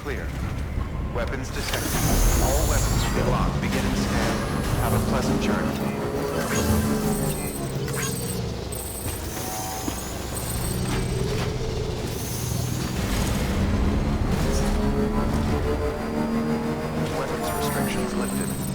clear. Weapons detected. All weapons should be locked. Beginning scan. Have a pleasant journey. Weapons restrictions lifted.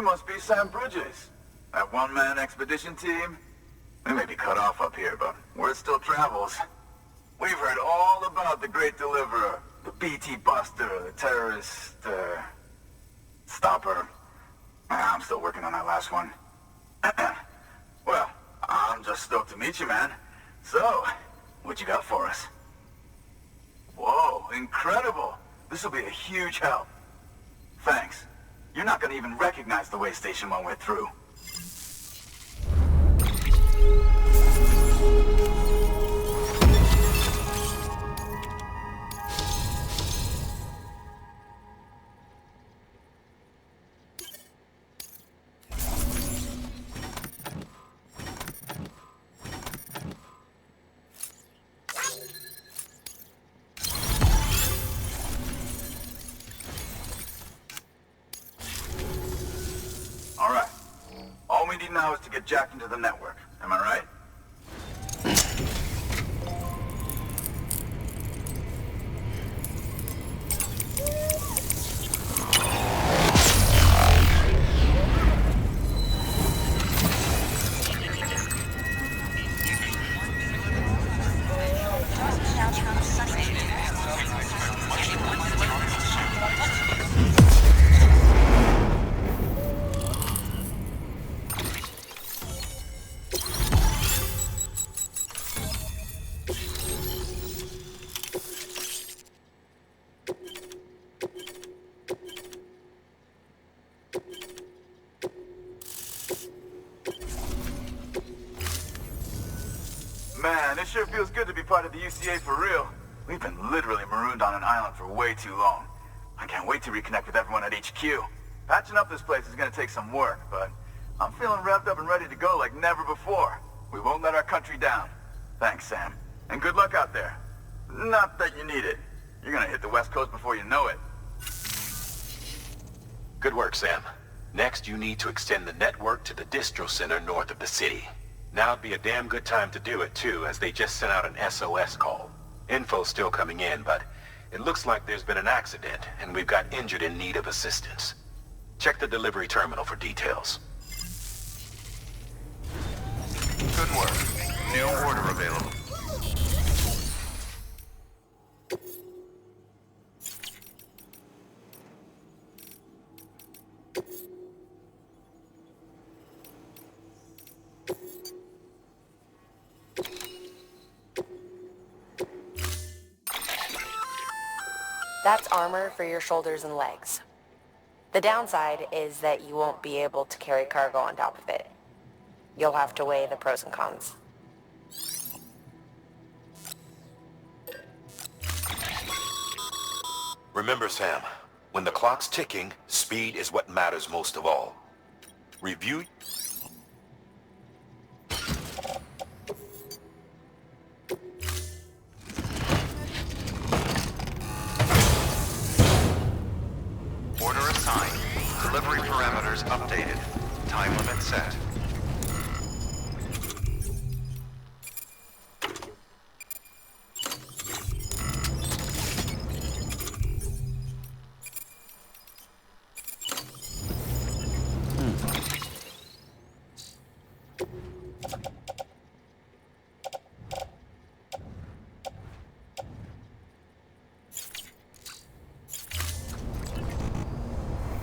You must be Sam Bridges. That one-man expedition team? We may be cut off up here, but word still travels. We've heard all about the Great Deliverer, the BT Buster, the terrorist, stopper. I'm still working on that last one. Well, I'm just stoked to meet you, man. So, what you got for us? Whoa, incredible. This will be a huge help. Thanks. You're not gonna even recognize the way Station 1 went through. All we need now is to get jacked into the network. Am I right? Man, it sure feels good to be part of the UCA for real. We've been literally marooned on an island for way too long. I can't wait to reconnect with everyone at HQ. Patching up this place is gonna take some work, but I'm feeling revved up and ready to go like never before. We won't let our country down. Thanks, Sam. And good luck out there. Not that you need it. You're gonna hit the West Coast before you know it. Good work, Sam. Next, you need to extend the network to the distro center north of the city. Now'd be a damn good time to do it, too, as they just sent out an SOS call. Info's still coming in, but it looks like there's been an accident, and we've got injured in need of assistance. Check the delivery terminal for details. Good work. New order available. That's armor for your shoulders and legs. The downside is that you won't be able to carry cargo on top of it. You'll have to weigh the pros and cons. Remember, Sam, when the clock's ticking, speed is what matters most of all. Review... Order assigned. Delivery parameters updated. Time limit set.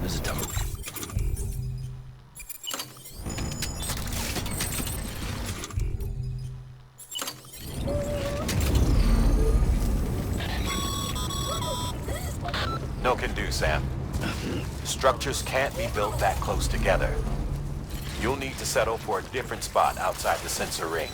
This is dumb. No can do, Sam. Structures can't be built that close together. You'll need to settle for a different spot outside the sensor ring.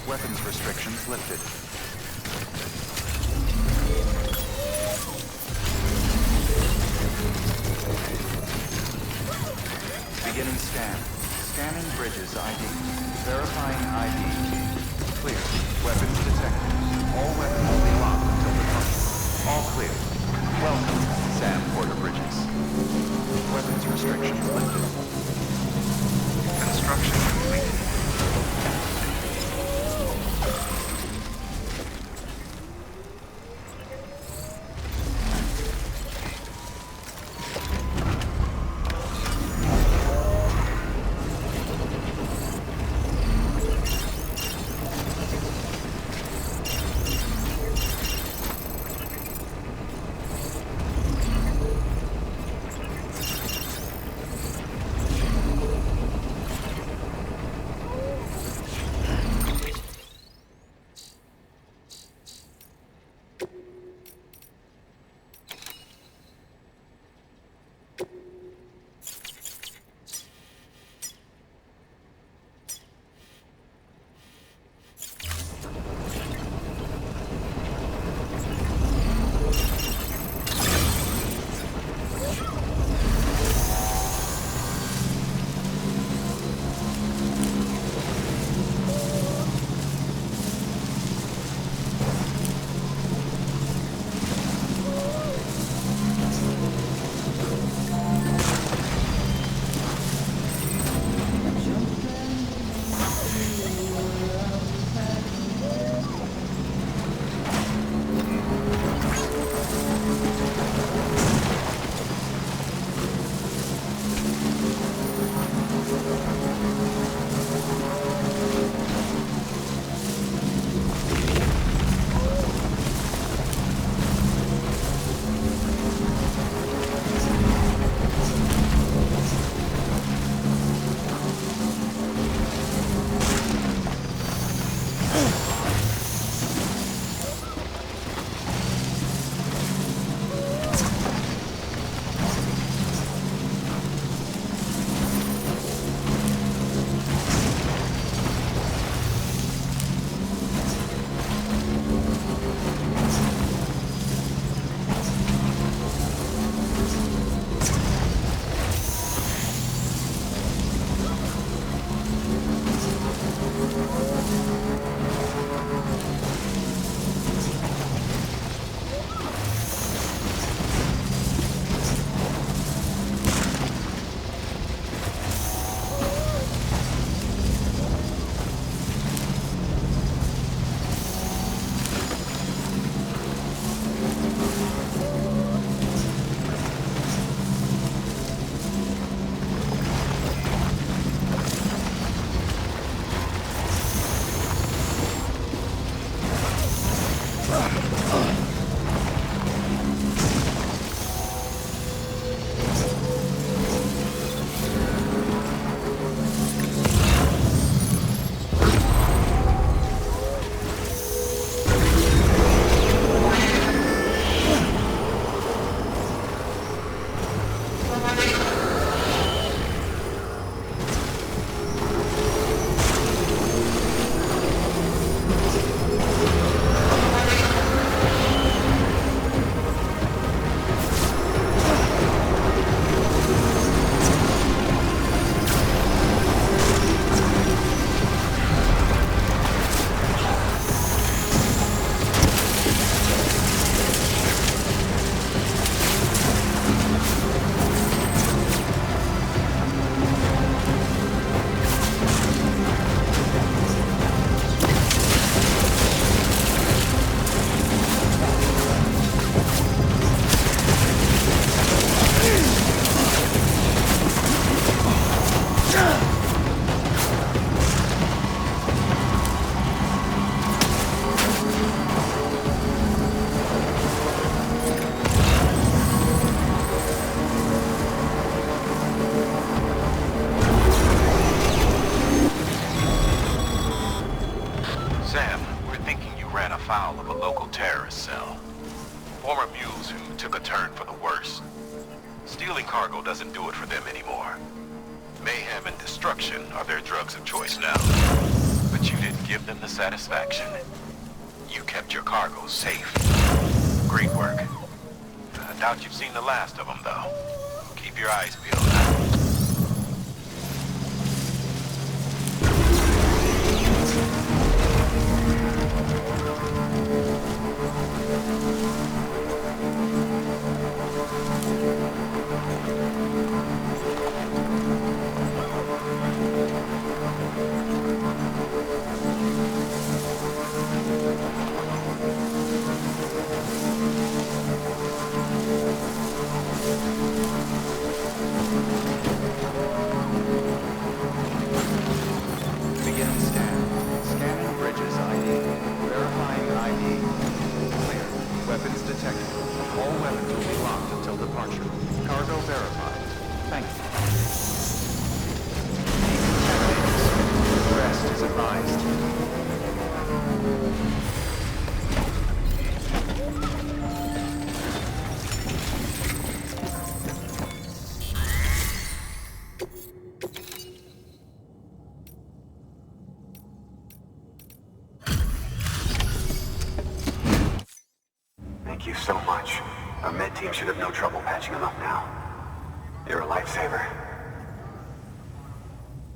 Weapons restrictions lifted. Beginning scan. Scanning bridges ID. Verifying ID. Clear. Weapons detected. All weapons will be locked until departure. All clear. Welcome, Sam Porter Bridges. Weapons restrictions lifted. Construction complete. carousel. Former mules who took a turn for the worse. Stealing cargo doesn't do it for them anymore. Mayhem and destruction are their drugs of choice now. But you didn't give them the satisfaction. You kept your cargo safe. Great work. I doubt you've seen the last of them, though. Keep your eyes peeled. Beginning scan. Scanning bridges ID. Verifying ID. Clear. Weapons detected. All weapons will be locked until departure. Cargo verified. Thank you. Need 10 days. Rest is advised. Thank you so much. Our med team should have no trouble patching him up now. You're a lifesaver.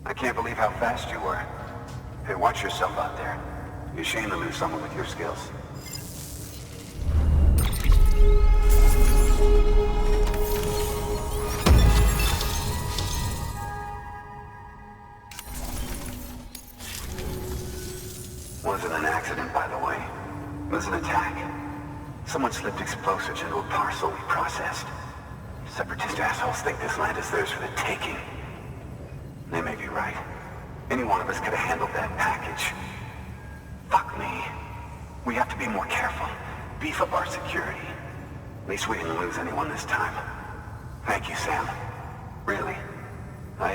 I can't believe how fast you were. Hey, watch yourself out there. You're ashamed to lose someone with your skills. Wasn't an accident, by the way. It was an attack. Someone slipped explosives into a parcel we processed. Separatist assholes think this land is theirs for the taking. They may be right. Any one of us could have handled that package. Fuck me. We have to be more careful. Beef up our security. At least we didn't lose anyone this time. Thank you, Sam. Really. I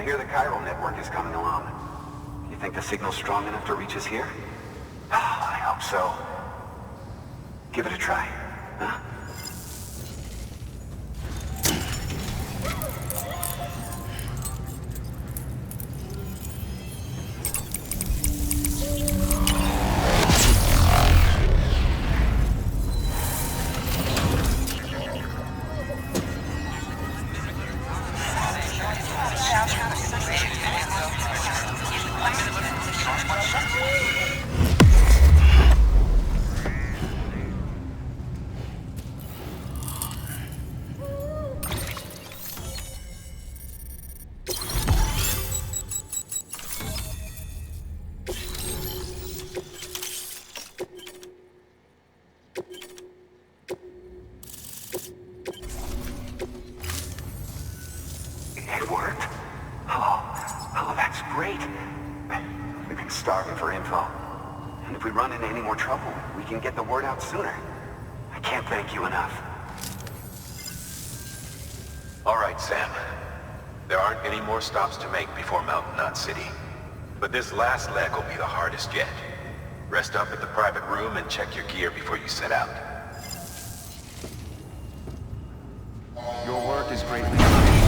hear the Chiral network is coming along. You think the signal's strong enough to reach us here? I hope so. Give it a try, huh? It worked? Oh, that's great. We've been starving for info. And if we run into any more trouble, we can get the word out sooner. I can't thank you enough. All right, Sam. There aren't any more stops to make before Mountain Knot City. But this last leg will be the hardest yet. Rest up at the private room and check your gear before you set out. Your work is greatly appreciated.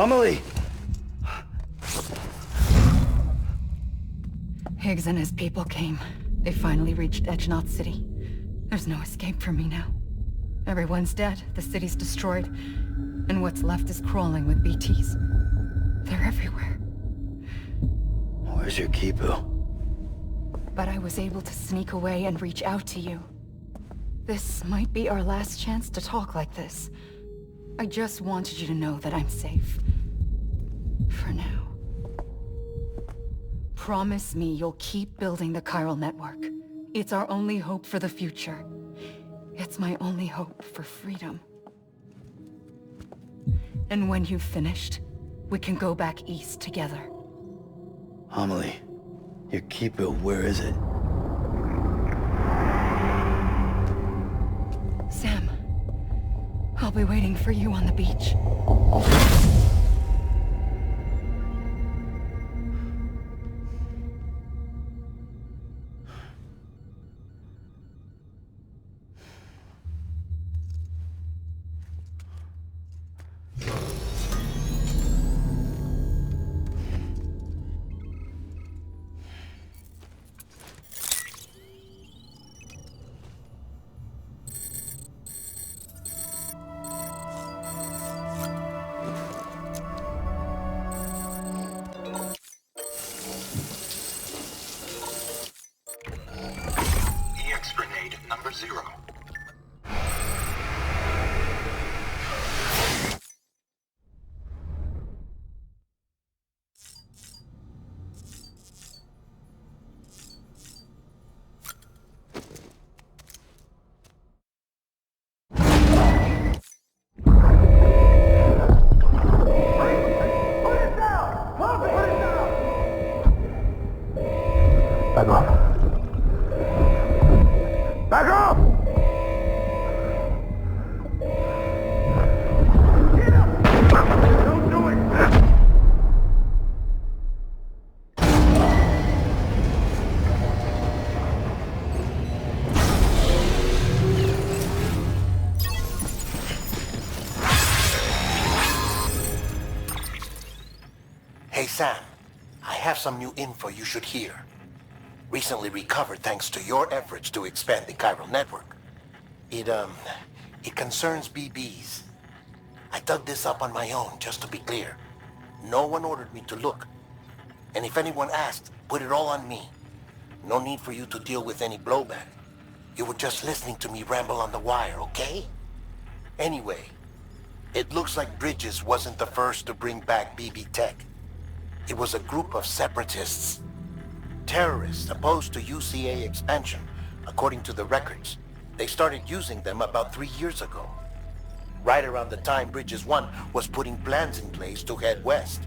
Amelie! Higgs and his people came. They finally reached Edgenot City. There's no escape for me now. Everyone's dead, the city's destroyed, and what's left is crawling with BTs. They're everywhere. Where's your Kipu? But I was able to sneak away and reach out to you. This might be our last chance to talk like this. I just wanted you to know that I'm safe. For now. Promise me you'll keep building the chiral network. It's our only hope for the future. It's my only hope for freedom. And when you've finished, we can go back east together. Amelie, your Kipu, where is it? Sam, I'll be waiting for you on the beach. Number 0. Back off. Back off! Get up! Don't do it! Hey Sam, I have some new info you should hear. Recently recovered thanks to your efforts to expand the chiral network. It concerns BBs. I dug this up on my own, just to be clear. No one ordered me to look. And if anyone asked, put it all on me. No need for you to deal with any blowback. You were just listening to me ramble on the wire, okay? Anyway, it looks like Bridges wasn't the first to bring back BB tech. It was a group of separatists. Terrorists opposed to UCA expansion, according to the records. They started using them about 3 years ago. Right around the time Bridges 1 was putting plans in place to head west.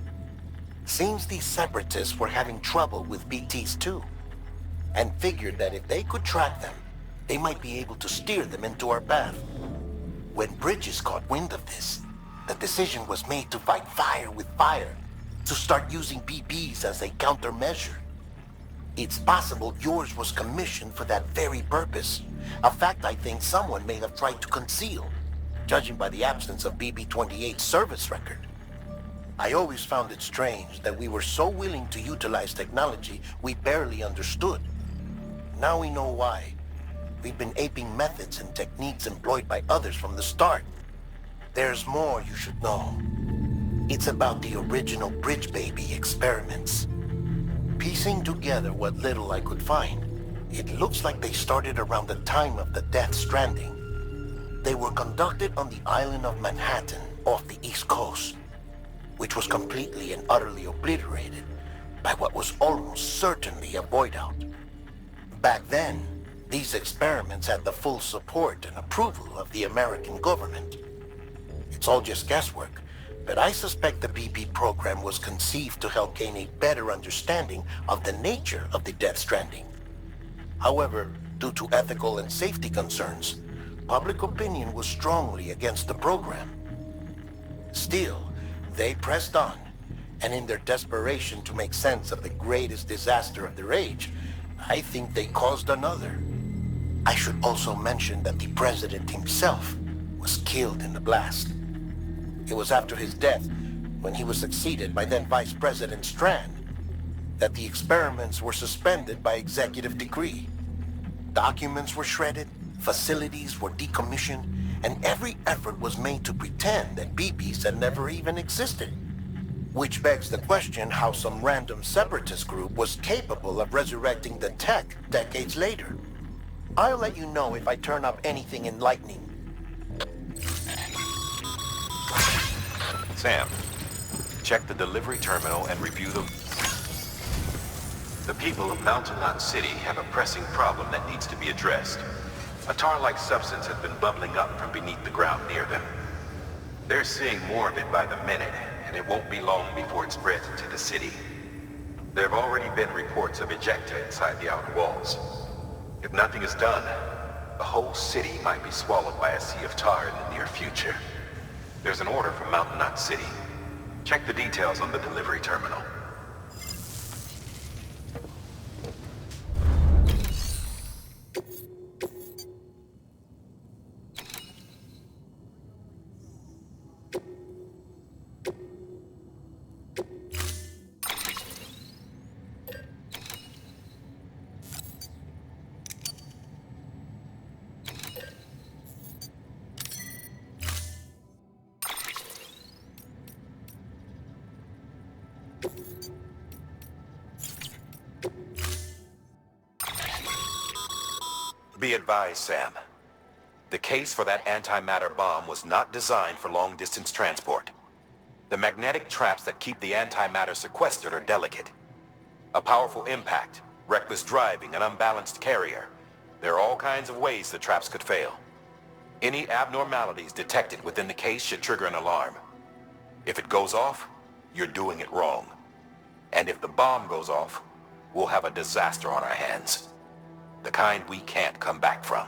Seems these separatists were having trouble with BTs too, and figured that if they could track them, they might be able to steer them into our path. When Bridges caught wind of this, the decision was made to fight fire with fire, to start using BBs as a countermeasure. It's possible yours was commissioned for that very purpose, a fact I think someone may have tried to conceal, judging by the absence of BB-28's service record. I always found it strange that we were so willing to utilize technology we barely understood. Now we know why. We've been aping methods and techniques employed by others from the start. There's more you should know. It's about the original Bridge Baby experiments. Piecing together what little I could find, it looks like they started around the time of the Death Stranding. They were conducted on the island of Manhattan off the East Coast, which was completely and utterly obliterated by what was almost certainly a void out. Back then, these experiments had the full support and approval of the American government. It's all just guesswork, but I suspect the BB program was conceived to help gain a better understanding of the nature of the Death Stranding. However, due to ethical and safety concerns, public opinion was strongly against the program. Still, they pressed on, and in their desperation to make sense of the greatest disaster of their age, I think they caused another. I should also mention that the president himself was killed in the blast. It was after his death when he was succeeded by then Vice President Strand, that the experiments were suspended by executive decree. Documents were shredded, facilities were decommissioned, and every effort was made to pretend that BBs had never even existed. Which begs the question how some random separatist group was capable of resurrecting the tech decades later. I'll let you know if I turn up anything enlightening. Sam, check the delivery terminal and review the... The people of Mountain Knot City have a pressing problem that needs to be addressed. A tar-like substance has been bubbling up from beneath the ground near them. They're seeing more of it by the minute, and it won't be long before it spreads into the city. There have already been reports of ejecta inside the outer walls. If nothing is done, the whole city might be swallowed by a sea of tar in the near future. There's an order from Mountain Knot City. Check the details on the delivery terminal. Be advised, Sam. The case for that antimatter bomb was not designed for long-distance transport. The magnetic traps that keep the antimatter sequestered are delicate. A powerful impact, reckless driving, an unbalanced carrier. There are all kinds of ways the traps could fail. Any abnormalities detected within the case should trigger an alarm. If it goes off, you're doing it wrong. And if the bomb goes off, we'll have a disaster on our hands. The kind we can't come back from.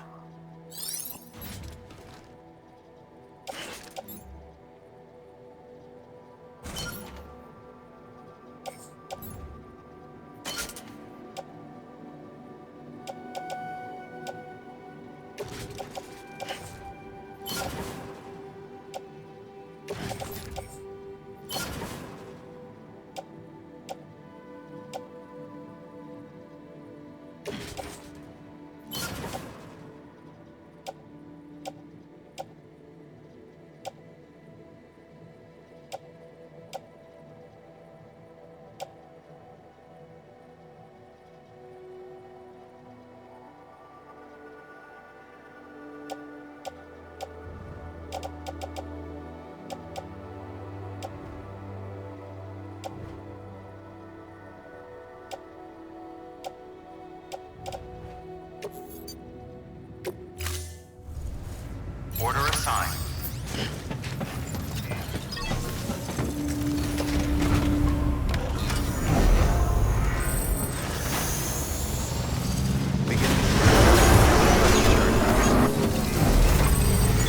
Order assigned.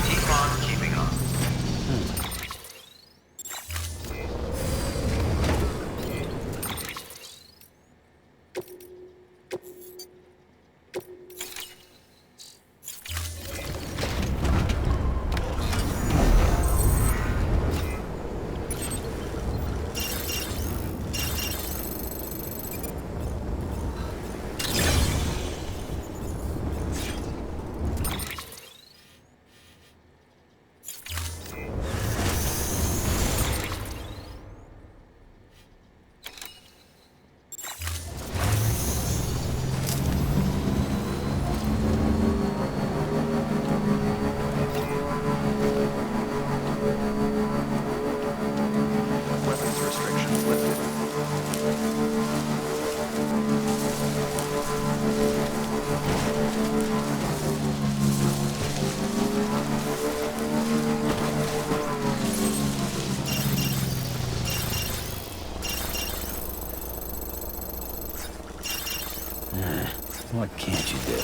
Keep on keeping on. Weapons restrictions lifted. What can't you do?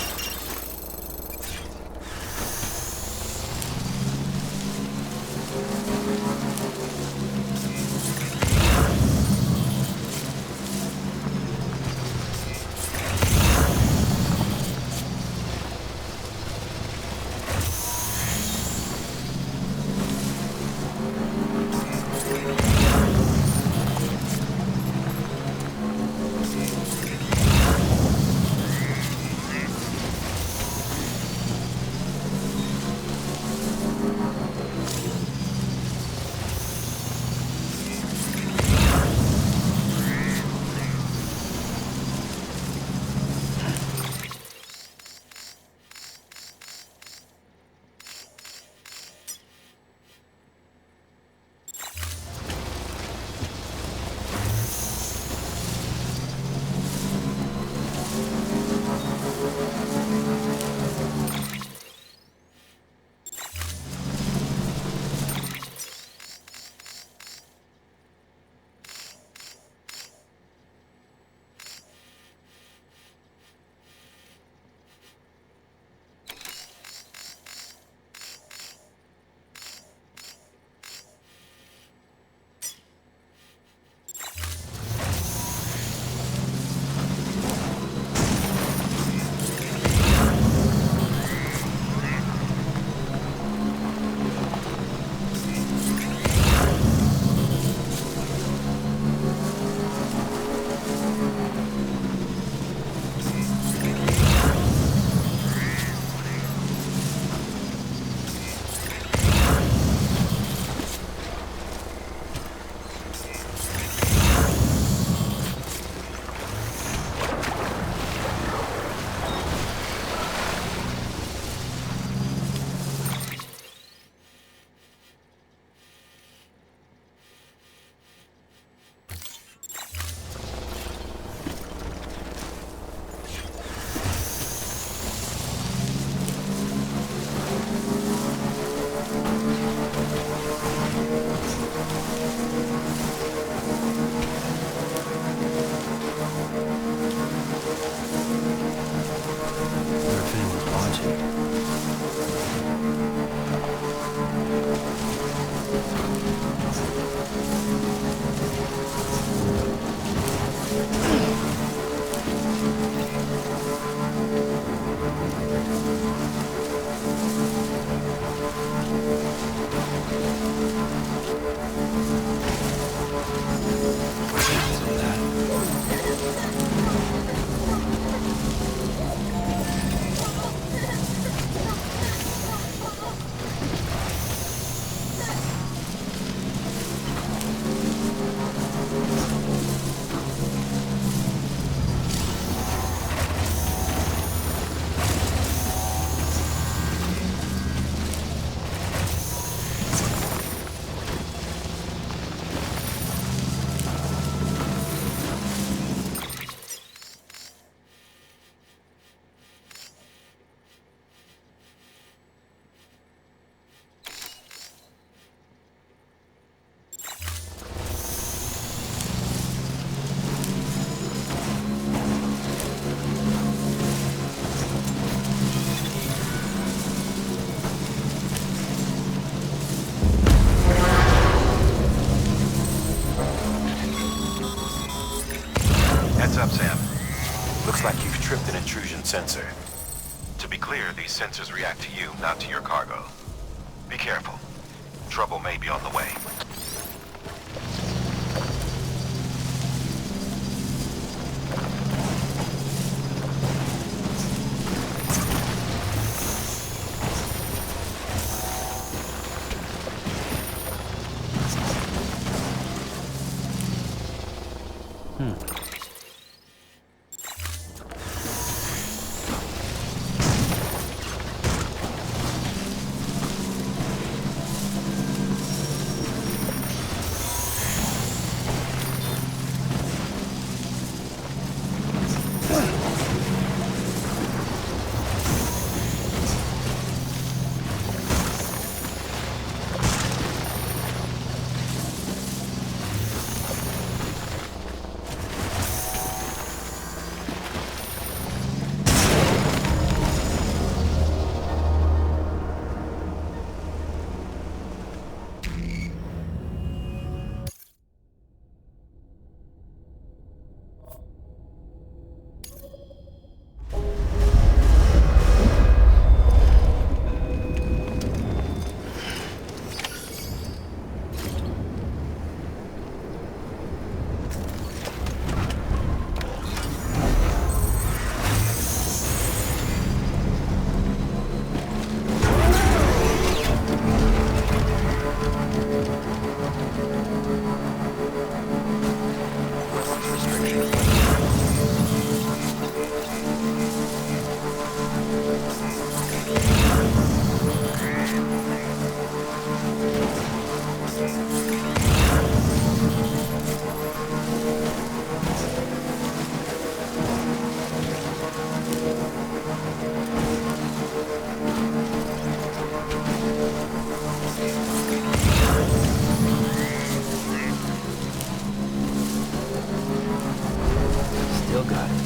up, Sam. Looks like you've tripped an intrusion sensor. To be clear, these sensors react to you, not to your cargo. Be careful. Trouble may be on the way. Still got it.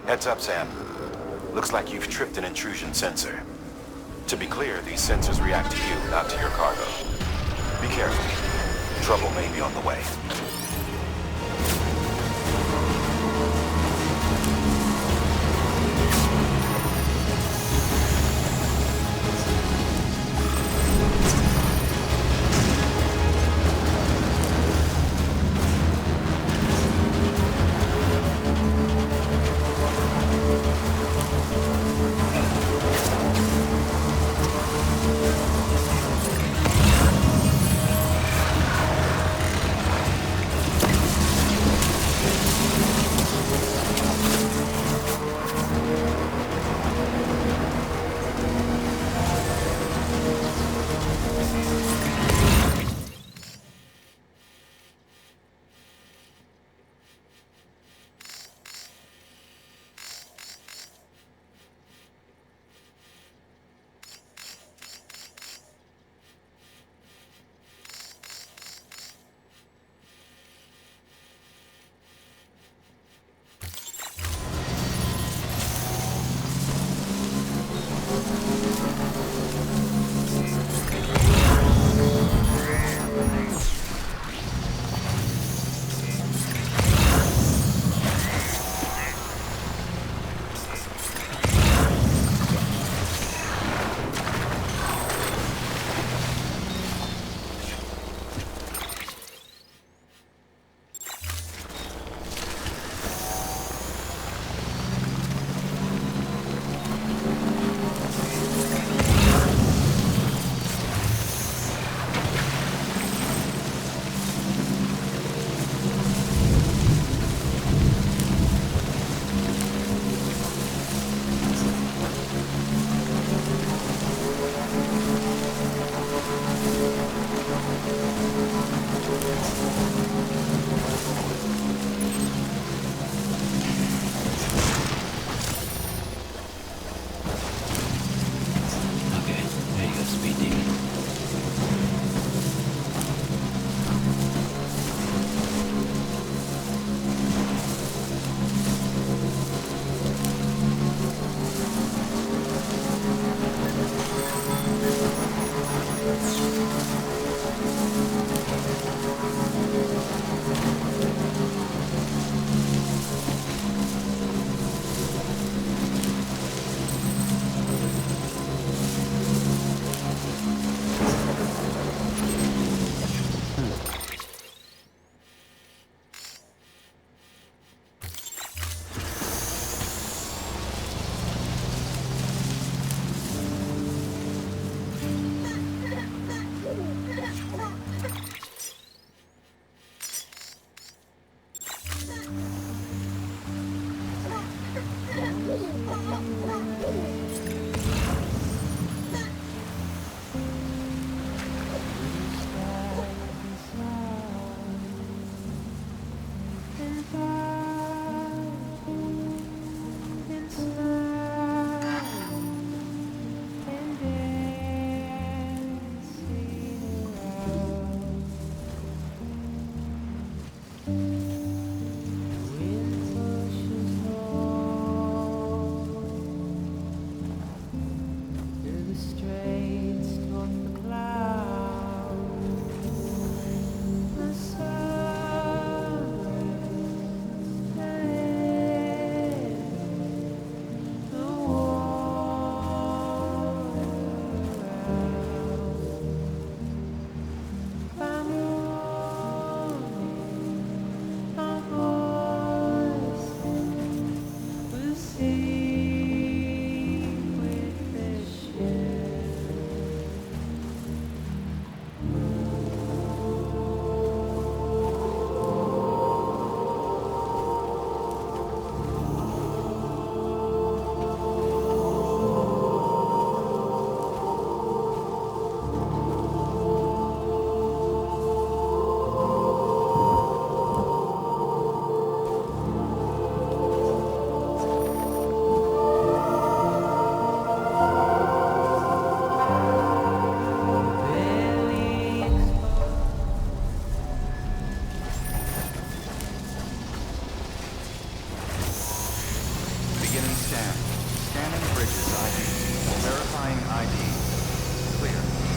Heads up, Sam. Looks like you've tripped an intrusion sensor. To be clear, these sensors react to you, not to your cargo. Be careful. Trouble may be on the way.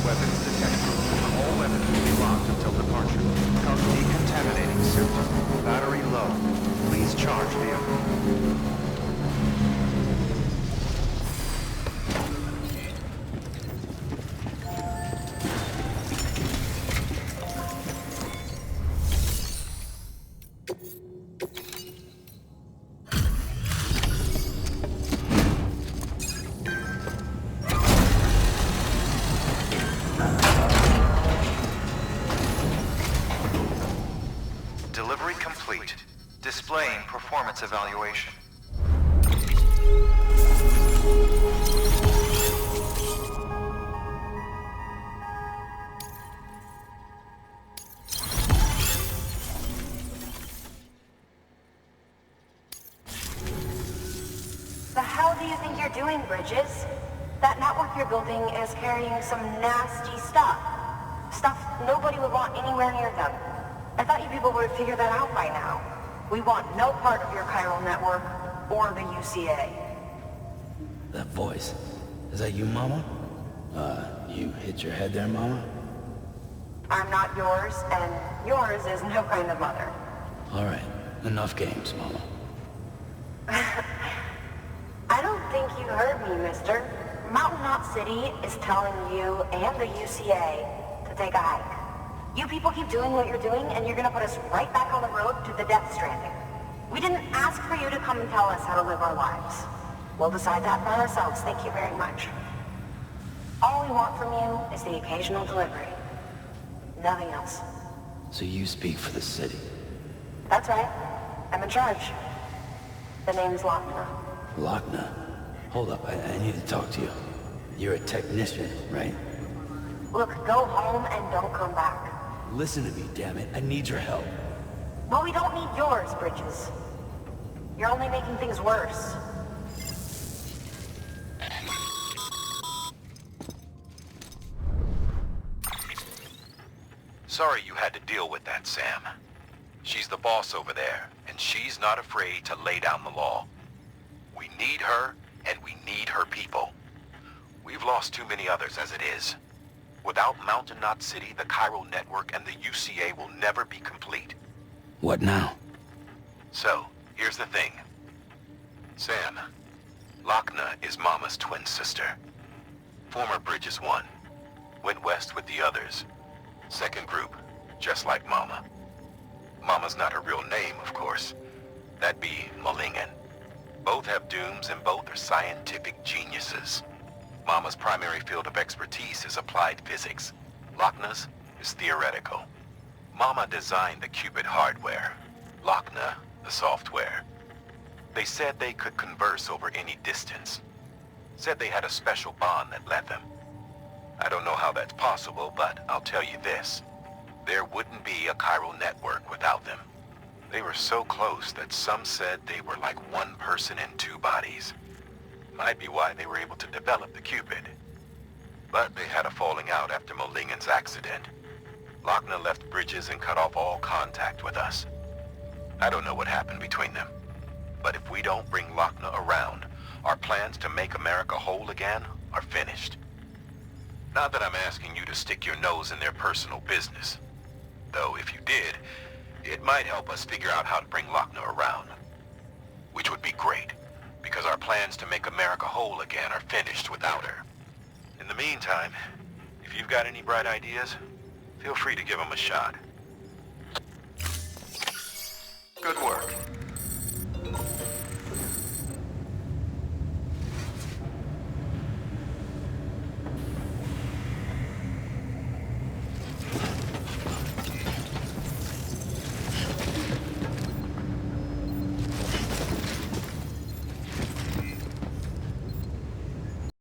Weapons detected. All weapons will be locked until departure. Decontaminating suit. Battery low. Please charge vehicle. Delivery complete. Displaying performance evaluation. The hell do you think you're doing, Bridges? That network you're building is carrying some nasty stuff. Stuff nobody would want anywhere near them. I thought you people would have figured that out by now. We want no part of your chiral network or the UCA. That voice. Is that you, Mama? You hit your head there, Mama? I'm not yours, and yours is no kind of mother. All right. Enough games, Mama. I don't think you heard me, mister. Mountain Knot City is telling you and the UCA to take a hike. You people keep doing what you're doing, and you're gonna put us right back on the road to the Death Stranding. We didn't ask for you to come and tell us how to live our lives. We'll decide that for ourselves, thank you very much. All we want from you is the occasional delivery. Nothing else. So you speak for the city. That's right. I'm in charge. The name's Lochner. Lochner? Hold up, I need to talk to you. You're a technician, right? Look, go home and don't come back. Listen to me, damn it. I need your help. Well, we don't need yours, Bridges. You're only making things worse. Sorry you had to deal with that, Sam. She's the boss over there, and she's not afraid to lay down the law. We need her, and we need her people. We've lost too many others as it is. Without Mountain Knot City, the chiral network and the UCA will never be complete. What now? So, here's the thing. Sam, Lochner is Mama's twin sister. Former Bridges 1. Went west with the others. Second group, just like Mama. Mama's not her real name, of course. That'd be Mulingen. Both have dooms and both are scientific geniuses. Mama's primary field of expertise is applied physics. Lochner's is theoretical. Mama designed the qubit hardware. Lochner, the software. They said they could converse over any distance. Said they had a special bond that led them. I don't know how that's possible, but I'll tell you this. There wouldn't be a chiral network without them. They were so close that some said they were like one person in two bodies. Might be why they were able to develop the qubit. But they had a falling out after Molingen's accident. Lochner left Bridges and cut off all contact with us. I don't know what happened between them. But if we don't bring Lochner around, our plans to make America whole again are finished. Not that I'm asking you to stick your nose in their personal business. Though if you did, it might help us figure out how to bring Lochner around. Which would be great, because our plans to make America whole again are finished without her. In the meantime, if you've got any bright ideas, feel free to give them a shot. Good work.